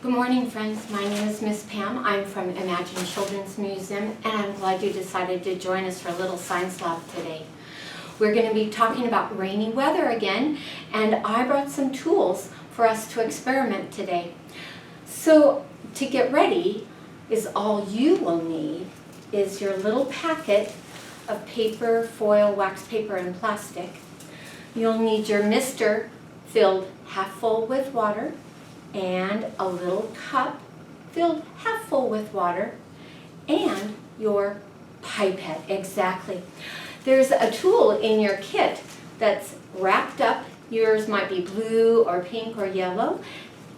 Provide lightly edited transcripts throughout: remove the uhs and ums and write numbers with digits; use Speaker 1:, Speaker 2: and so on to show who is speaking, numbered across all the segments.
Speaker 1: Good morning, friends. My name is Miss Pam. I'm from Imagine Children's Museum, and I'm glad you decided to join us for a little science lab today. We're going to be talking about rainy weather again, and I brought some tools for us to experiment today. So to get ready, is all you will need is your little packet of paper, foil, wax paper, and plastic. You'll need your mister filled half full with water, and a little cup filled half full with water, and your pipette, exactly. There's a tool in your kit that's wrapped up. Yours might be blue or pink or yellow.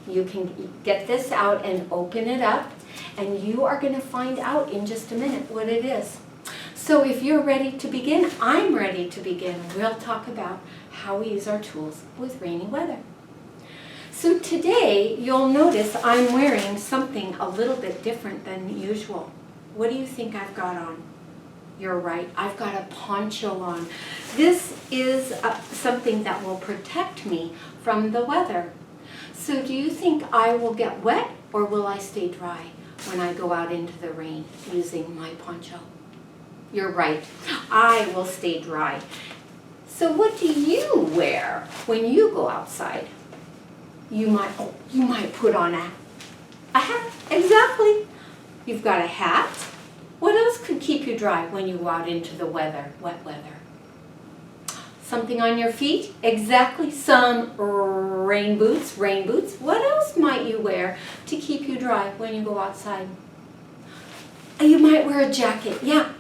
Speaker 1: You can get this out and open it up, and you are going to find out in just a minute what it is. So if you're ready to begin, I'm ready to begin. We'll talk about how we use our tools with rainy weather. So today, you'll notice I'm wearing something a little bit different than usual. What do you think I've got on? You're right, I've got a poncho on. This is something that will protect me from the weather. So do you think I will get wet, or will I stay dry when I go out into the rain using my poncho? You're right, I will stay dry. So what do you wear when you go outside? You might put on a hat. Exactly. You've got a hat. What else could keep you dry when you go out into the wet weather? Something on your feet? Exactly. Some rain boots. What else might you wear to keep you dry when you go outside? You might wear a jacket. Yeah.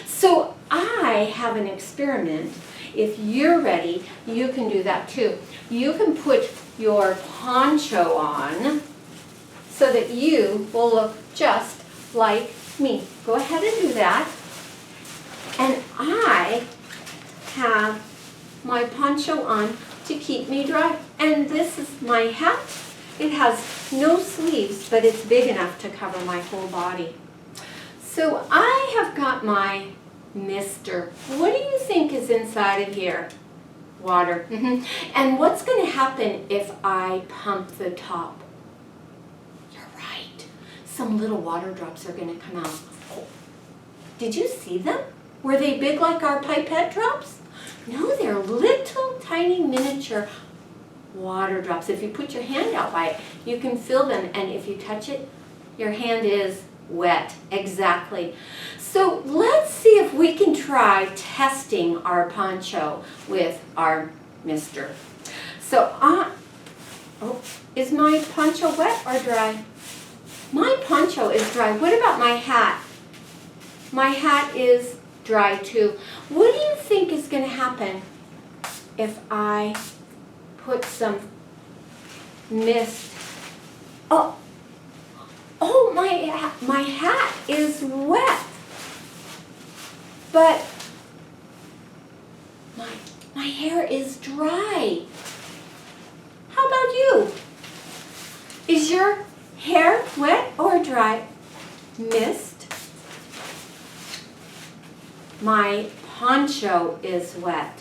Speaker 1: So I have an experiment. If you're ready, you can do that too. You can put your poncho on so that you will look just like me. Go ahead and do that. And I have my poncho on to keep me dry. And this is my hat. It has no sleeves, but it's big enough to cover my whole body. So I have got my mister. What do you think is inside of here? Water. And what's going to happen if I pump the top? You're right. Some little water drops are going to come out. Oh. Did you see them? Were they big like our pipette drops? No, they're little tiny miniature water drops. If you put your hand out by it, you can feel them, and if you touch it, your hand is wet. Exactly. So let's see if we can try testing our poncho with our mister. So, is my poncho wet or dry? My poncho is dry. What about my hat? My hat is dry too. What do you think is going to happen if I put some mist? Oh, my hat is wet. But my hair is dry. How about you? Is your hair wet or dry? Mist. My poncho is wet.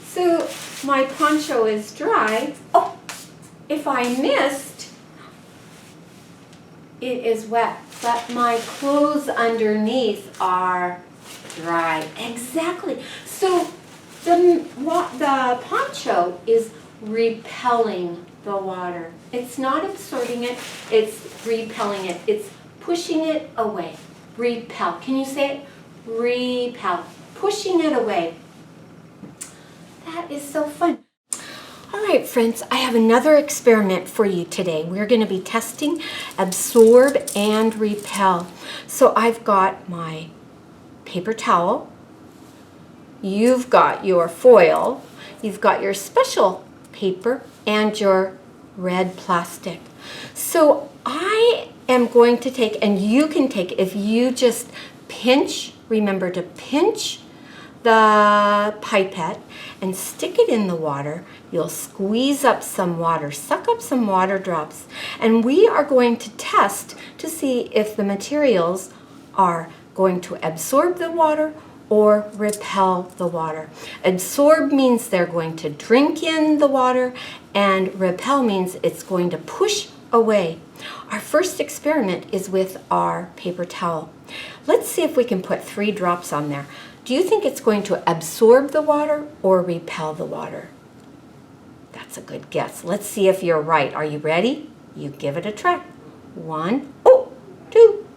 Speaker 1: So my poncho is dry. Oh, if I mist, it is wet. But my clothes underneath are dry. Exactly. So the poncho is repelling the water. It's not absorbing it, it's repelling it. It's pushing it away. Repel. Can you say it? Repel. Pushing it away. That is so fun. All right, friends, I have another experiment for you today. We're going to be testing absorb and repel. So I've got my paper towel, you've got your foil, you've got your special paper, and your red plastic. So I am going to take, and you can take, if you just pinch, remember to pinch the pipette and stick it in the water, you'll squeeze up some water, suck up some water drops, and we are going to test to see if the materials are going to absorb the water or repel the water. Absorb means they're going to drink in the water, and repel means it's going to push away. Our first experiment is with our paper towel. Let's see if we can put 3 drops on there. Do you think it's going to absorb the water or repel the water? That's a good guess. Let's see if you're right. Are you ready? You give it a try. 1, 2,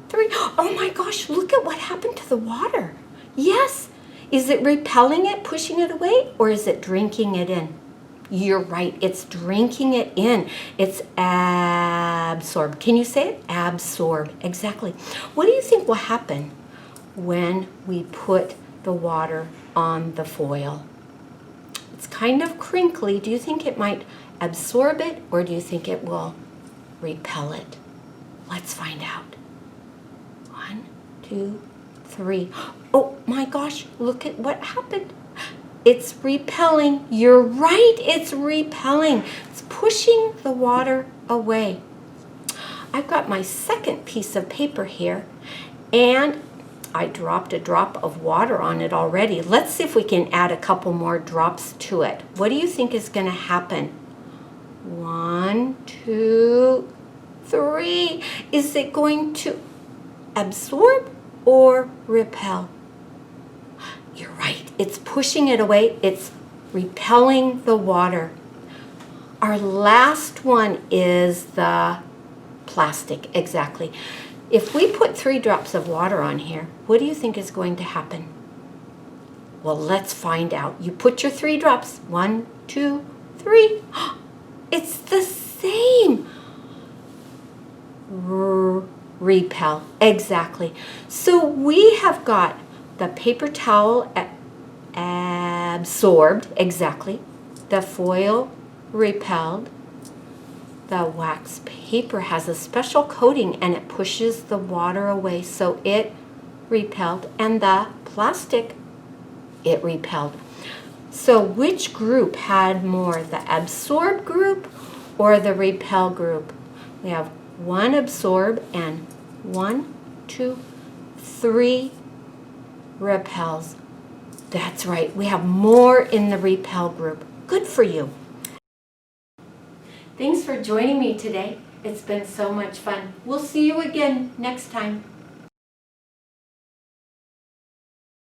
Speaker 1: 3. Oh my gosh, look at what happened to the water. Yes. Is it repelling it, pushing it away, or is it drinking it in? You're right. It's drinking it in. It's absorbed. Can you say it? Absorb. Exactly. What do you think will happen when we put the water on the foil? It's kind of crinkly. Do you think it might absorb it, or do you think it will repel it? Let's find out. 1, 2, 3. Oh my gosh, look at what happened. It's repelling. You're right, it's repelling. It's pushing the water away. I've got my second piece of paper here, and I dropped a drop of water on it already. Let's see if we can add a couple more drops to it. What do you think is going to happen? 1, 2, 3. Is it going to absorb or repel? You're right. It's pushing it away. It's repelling the water. Our last one is the plastic. Exactly. If we put 3 drops of water on here, what do you think is going to happen? Well, let's find out. You put your 3 drops. 1, 2, 3. It's the same. Repel. Exactly. So we have got the paper towel absorbed. Exactly. The foil repelled. The wax paper has a special coating and it pushes the water away, so it repelled. And the plastic, it repelled. So which group had more, the absorb group or the repel group? We have 1 absorb and 1, 2, 3 repels. That's right, we have more in the repel group. Good for you. Thanks for joining me today. It's been so much fun. We'll see you again next time.